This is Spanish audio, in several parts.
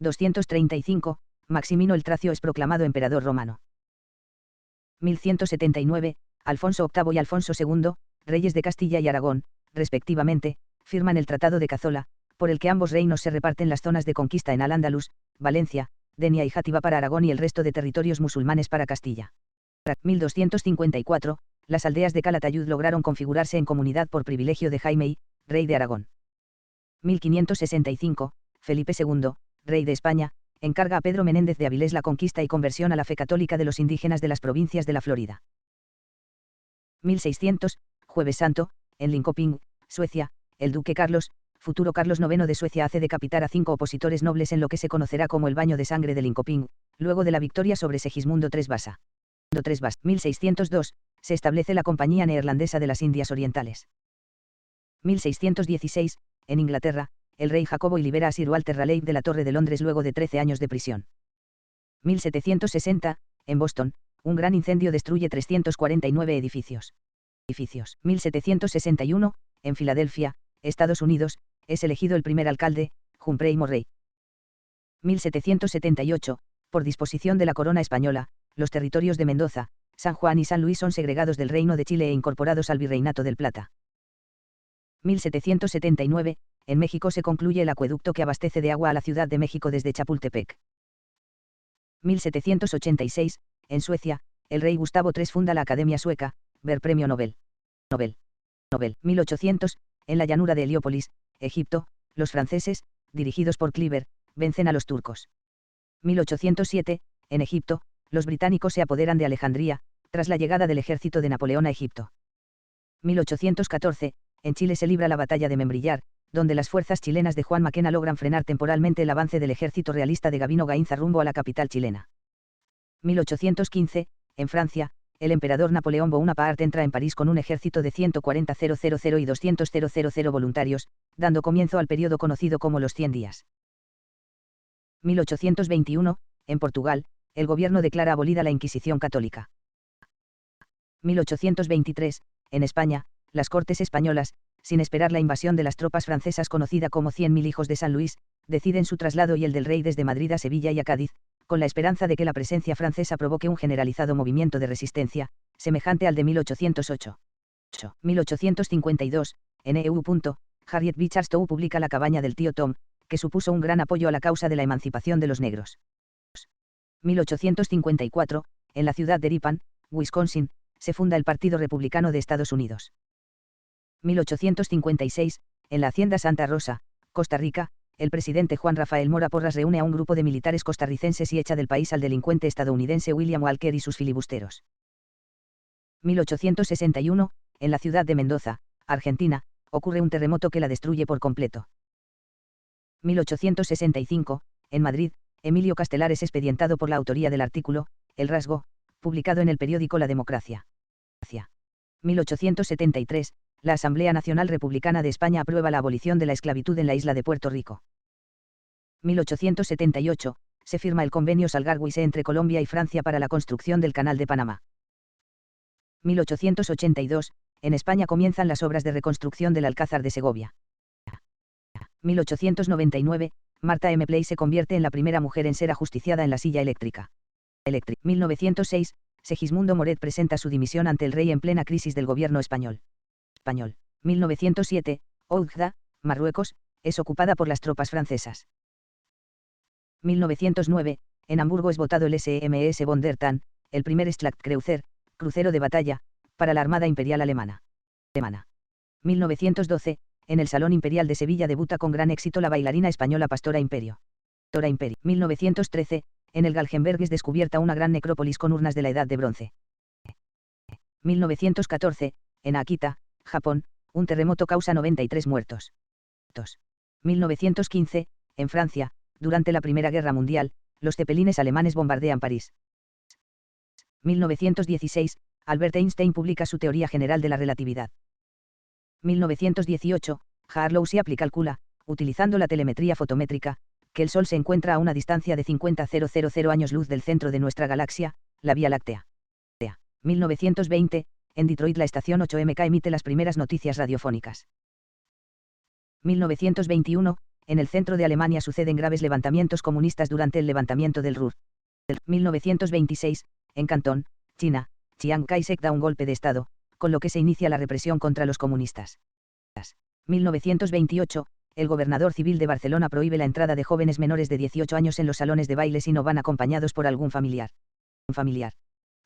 235, Maximino el Tracio es proclamado emperador romano. 1179, Alfonso VIII y Alfonso II, reyes de Castilla y Aragón, respectivamente, firman el Tratado de Cazola, por el que ambos reinos se reparten las zonas de conquista en Al-Ándalus, Valencia, Denia y Játiva para Aragón y el resto de territorios musulmanes para Castilla. 1254, las aldeas de Calatayud lograron configurarse en comunidad por privilegio de Jaime I, rey de Aragón. 1565, Felipe II, rey de España, encarga a Pedro Menéndez de Avilés la conquista y conversión a la fe católica de los indígenas de las provincias de la Florida. 1600, Jueves Santo, en Linköping, Suecia, el duque Carlos, futuro Carlos IX de Suecia hace decapitar a 5 opositores nobles en lo que se conocerá como el baño de sangre de Linköping, luego de la victoria sobre Segismundo III Vasa. 1602, se establece la Compañía Neerlandesa de las Indias Orientales. 1616, en Inglaterra, el rey Jacobo libera a Sir Walter Raleigh de la Torre de Londres luego de 13 años de prisión. 1760, en Boston, un gran incendio destruye 349 edificios. 1761, en Filadelfia, Estados Unidos, es elegido el primer alcalde, Humphrey Morrey. 1778, por disposición de la corona española, los territorios de Mendoza, San Juan y San Luis son segregados del Reino de Chile e incorporados al Virreinato del Plata. 1779, en México se concluye el acueducto que abastece de agua a la Ciudad de México desde Chapultepec. 1786, en Suecia, el rey Gustavo III funda la Academia Sueca, ver Premio Nobel. 1800, en la llanura de Heliópolis, Egipto, los franceses, dirigidos por Cliver, vencen a los turcos. 1807, en Egipto, los británicos se apoderan de Alejandría, tras la llegada del ejército de Napoleón a Egipto. 1814, en Chile se libra la batalla de Membrillar, donde las fuerzas chilenas de Juan Maquena logran frenar temporalmente el avance del ejército realista de Gabino Gainza rumbo a la capital chilena. 1815, en Francia, el emperador Napoleón Bonaparte entra en París con un ejército de 140.000 y 200.000 voluntarios, dando comienzo al periodo conocido como los 100 días. 1821, en Portugal, el gobierno declara abolida la Inquisición católica. 1823, en España, las Cortes españolas, sin esperar la invasión de las tropas francesas conocida como 100.000 hijos de San Luis, deciden su traslado y el del rey desde Madrid a Sevilla y a Cádiz, con la esperanza de que la presencia francesa provoque un generalizado movimiento de resistencia, semejante al de 1808. 1852, en EU. Harriet Beecher Stowe publica La cabaña del tío Tom, que supuso un gran apoyo a la causa de la emancipación de los negros. 1854, en la ciudad de Ripon, Wisconsin, se funda el Partido Republicano de Estados Unidos. 1856, en la hacienda Santa Rosa, Costa Rica, el presidente Juan Rafael Mora Porras reúne a un grupo de militares costarricenses y echa del país al delincuente estadounidense William Walker y sus filibusteros. 1861, en la ciudad de Mendoza, Argentina, ocurre un terremoto que la destruye por completo. 1865, en Madrid, Emilio Castelar es expedientado por la autoría del artículo, El rasgo, publicado en el periódico La Democracia. 1873, la Asamblea Nacional Republicana de España aprueba la abolición de la esclavitud en la isla de Puerto Rico. 1878, se firma el convenio Salgar-Guise entre Colombia y Francia para la construcción del Canal de Panamá. 1882, en España comienzan las obras de reconstrucción del Alcázar de Segovia. 1899, Martha M. Play se convierte en la primera mujer en ser ajusticiada en la silla eléctrica. 1906, Segismundo Moret presenta su dimisión ante el rey en plena crisis del gobierno español. 1907, Oujda, Marruecos, es ocupada por las tropas francesas. 1909, en Hamburgo es votado el SMS von der Tann, el primer Schlachtkreuzer, crucero de batalla, para la Armada Imperial Alemana. 1912, en el Salón Imperial de Sevilla debuta con gran éxito la bailarina española Pastora Imperio. 1913, en el Galgenberg es descubierta una gran necrópolis con urnas de la Edad de Bronce. 1914, en Akita, Japón, un terremoto causa 93 muertos. 1915, en Francia, durante la Primera Guerra Mundial, los cepelines alemanes bombardean París. 1916, Albert Einstein publica su teoría general de la relatividad. 1918, Harlow Shapley calcula, utilizando la telemetría fotométrica, que el Sol se encuentra a una distancia de 50.000 años luz del centro de nuestra galaxia, la Vía Láctea. 1920, en Detroit la estación 8MK emite las primeras noticias radiofónicas. 1921, en el centro de Alemania suceden graves levantamientos comunistas durante el levantamiento del Ruhr. 1926, en Cantón, China, Chiang Kai-shek da un golpe de Estado, con lo que se inicia la represión contra los comunistas. 1928, el gobernador civil de Barcelona prohíbe la entrada de jóvenes menores de 18 años en los salones de baile si no van acompañados por algún familiar.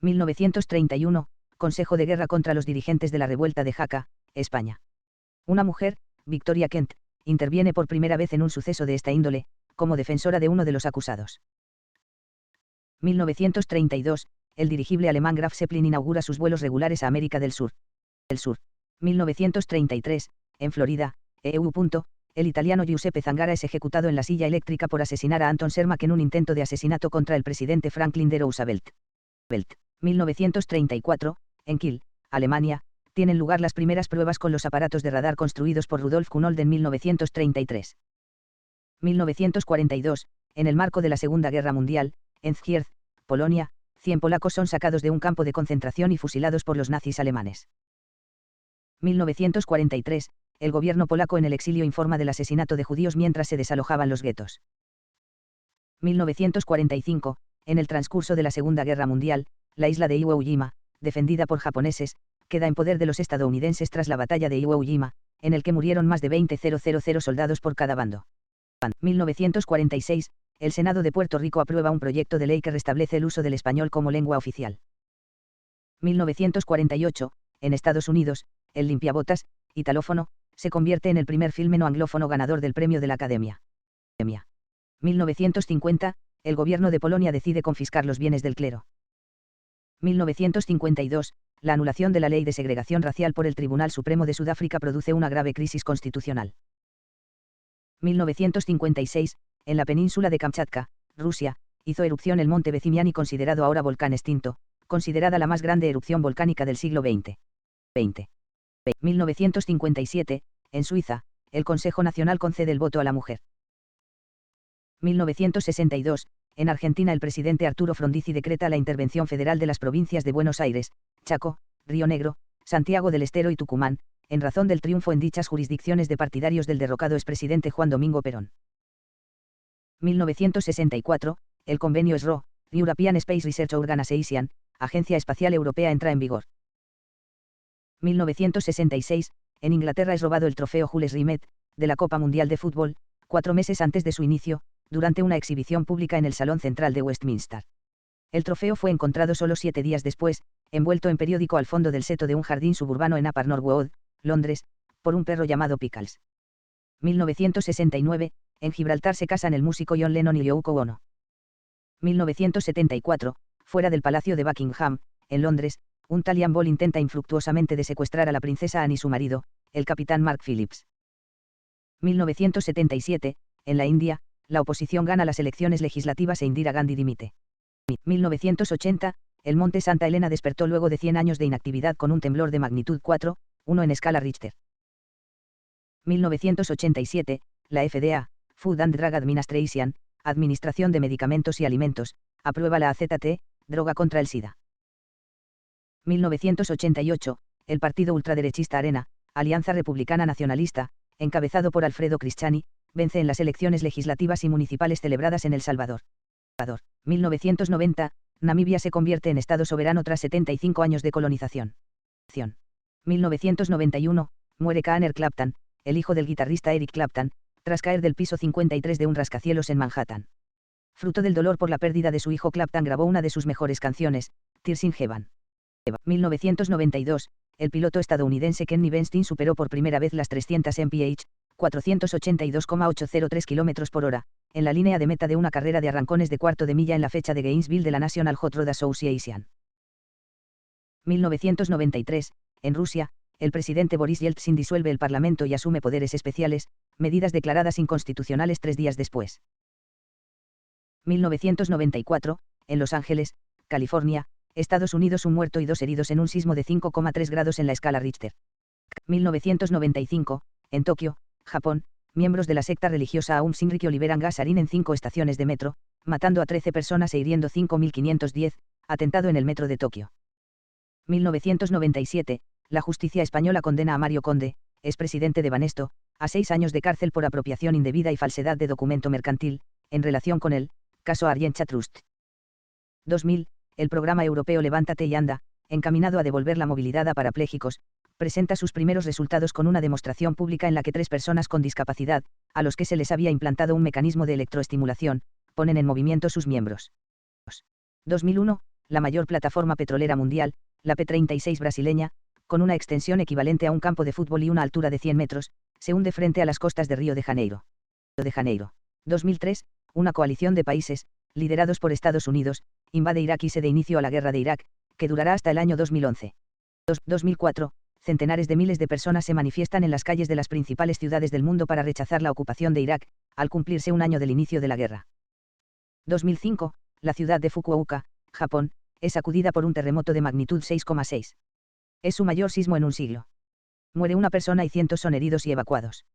1931, Consejo de Guerra contra los dirigentes de la revuelta de Jaca, España. Una mujer, Victoria Kent, interviene por primera vez en un suceso de esta índole, como defensora de uno de los acusados. 1932, el dirigible alemán Graf Zeppelin inaugura sus vuelos regulares a América del Sur. 1933, en Florida, EU. El italiano Giuseppe Zangara es ejecutado en la silla eléctrica por asesinar a Anton Cermak en un intento de asesinato contra el presidente Franklin D. Roosevelt. 1934, en Kiel, Alemania, tienen lugar las primeras pruebas con los aparatos de radar construidos por Rudolf Kunold en 1933. 1942, en el marco de la Segunda Guerra Mundial, en Zgierz, Polonia, 100 polacos son sacados de un campo de concentración y fusilados por los nazis alemanes. 1943, el gobierno polaco en el exilio informa del asesinato de judíos mientras se desalojaban los guetos. 1945, en el transcurso de la Segunda Guerra Mundial, la isla de Iwo Jima, defendida por japoneses, queda en poder de los estadounidenses tras la batalla de Iwo Jima, en el que murieron más de 20.000 soldados por cada bando. 1946, el Senado de Puerto Rico aprueba un proyecto de ley que restablece el uso del español como lengua oficial. 1948, en Estados Unidos, el limpiabotas, italófono, se convierte en el primer filme no anglófono ganador del premio de la Academia. 1950, el gobierno de Polonia decide confiscar los bienes del clero. 1952, la anulación de la ley de segregación racial por el Tribunal Supremo de Sudáfrica produce una grave crisis constitucional. 1956, en la península de Kamchatka, Rusia, hizo erupción el monte Vezimiani, considerado ahora volcán extinto, considerada la más grande erupción volcánica del siglo XX. 1957, en Suiza, el Consejo Nacional concede el voto a la mujer. 1962, en Argentina el presidente Arturo Frondizi decreta la intervención federal de las provincias de Buenos Aires, Chaco, Río Negro, Santiago del Estero y Tucumán, en razón del triunfo en dichas jurisdicciones de partidarios del derrocado expresidente Juan Domingo Perón. 1964, el convenio SRO, European Space Research Organization, Agencia Espacial Europea, entra en vigor. 1966, en Inglaterra es robado el trofeo Jules Rimet, de la Copa Mundial de Fútbol, 4 meses antes de su inicio, durante una exhibición pública en el Salón Central de Westminster. El trofeo fue encontrado solo 7 días después, envuelto en periódico al fondo del seto de un jardín suburbano en Upper Norwood, Londres, por un perro llamado Pickles. 1969, en Gibraltar se casan el músico John Lennon y Yoko Ono. 1974, fuera del Palacio de Buckingham, en Londres, un tal Ian Ball intenta infructuosamente de secuestrar a la princesa Anne y su marido, el capitán Mark Phillips. 1977, en la India, la oposición gana las elecciones legislativas e Indira Gandhi dimite. 1980, el monte Santa Elena despertó luego de 100 años de inactividad con un temblor de magnitud 4,1 en escala Richter. 1987, la FDA, Food and Drug Administration, Administración de Medicamentos y Alimentos, aprueba la AZT, droga contra el SIDA. 1988, el partido ultraderechista Arena, Alianza Republicana Nacionalista, encabezado por Alfredo Cristiani, vence en las elecciones legislativas y municipales celebradas en El Salvador. 1990, Namibia se convierte en Estado soberano tras 75 años de colonización. 1991, muere Kaner Clapton, el hijo del guitarrista Eric Clapton, tras caer del piso 53 de un rascacielos en Manhattan. Fruto del dolor por la pérdida de su hijo, Clapton grabó una de sus mejores canciones, Tears in Heaven. 1992, el piloto estadounidense Kenny Bernstein superó por primera vez las 300 mph, 482,803 km por hora, en la línea de meta de una carrera de arrancones de cuarto de milla en la fecha de Gainesville de la National Hot Rod Association. 1993, en Rusia, el presidente Boris Yeltsin disuelve el Parlamento y asume poderes especiales, medidas declaradas inconstitucionales 3 días después. 1994, en Los Ángeles, California, Estados Unidos, un muerto y 2 heridos en un sismo de 5,3 grados en la escala Richter. 1995, en Tokio, Japón, miembros de la secta religiosa Aum Shinrikyo liberan gas sarin en 5 estaciones de metro, matando a 13 personas e hiriendo 5.510, atentado en el metro de Tokio. 1997, la justicia española condena a Mario Conde, expresidente de Banesto, a 6 años de cárcel por apropiación indebida y falsedad de documento mercantil, en relación con el caso Argentia Trust. 2000, el programa europeo Levántate y Anda, encaminado a devolver la movilidad a parapléjicos, presenta sus primeros resultados con una demostración pública en la que 3 personas con discapacidad, a los que se les había implantado un mecanismo de electroestimulación, ponen en movimiento sus miembros. 2001, la mayor plataforma petrolera mundial, la P36 brasileña, con una extensión equivalente a un campo de fútbol y una altura de 100 metros, se hunde frente a las costas de Río de Janeiro. 2003, una coalición de países, liderados por Estados Unidos, invade Irak y se da inicio a la guerra de Irak, que durará hasta el año 2011. 2004, centenares de miles de personas se manifiestan en las calles de las principales ciudades del mundo para rechazar la ocupación de Irak, al cumplirse un año del inicio de la guerra. 2005, la ciudad de Fukuoka, Japón, es sacudida por un terremoto de magnitud 6,6. Es su mayor sismo en un siglo. Muere una persona y cientos son heridos y evacuados.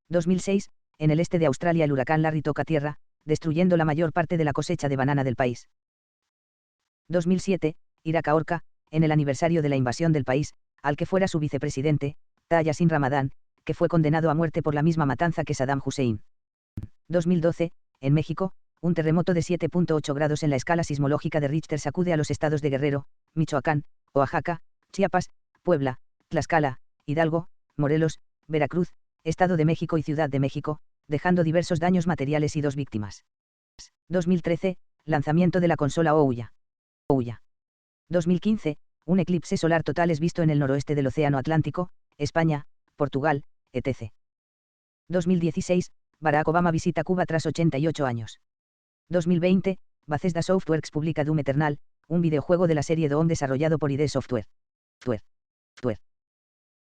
2006, en el este de Australia el huracán Larry toca tierra, destruyendo la mayor parte de la cosecha de banana del país. 2007, Irak ahorca, en el aniversario de la invasión del país, al que fuera su vicepresidente, Taha Yassin Ramadán, que fue condenado a muerte por la misma matanza que Saddam Hussein. 2012, en México, un terremoto de 7.8 grados en la escala sismológica de Richter sacude a los estados de Guerrero, Michoacán, Oaxaca, Chiapas, Puebla, Tlaxcala, Hidalgo, Morelos, Veracruz, Estado de México y Ciudad de México, dejando diversos daños materiales y 2 víctimas. 2013, lanzamiento de la consola Ouya. 2015, un eclipse solar total es visto en el noroeste del Océano Atlántico, España, Portugal, etc. 2016, Barack Obama visita Cuba tras 88 años. 2020, Bethesda Softworks publica Doom Eternal, un videojuego de la serie Doom desarrollado por ID Software.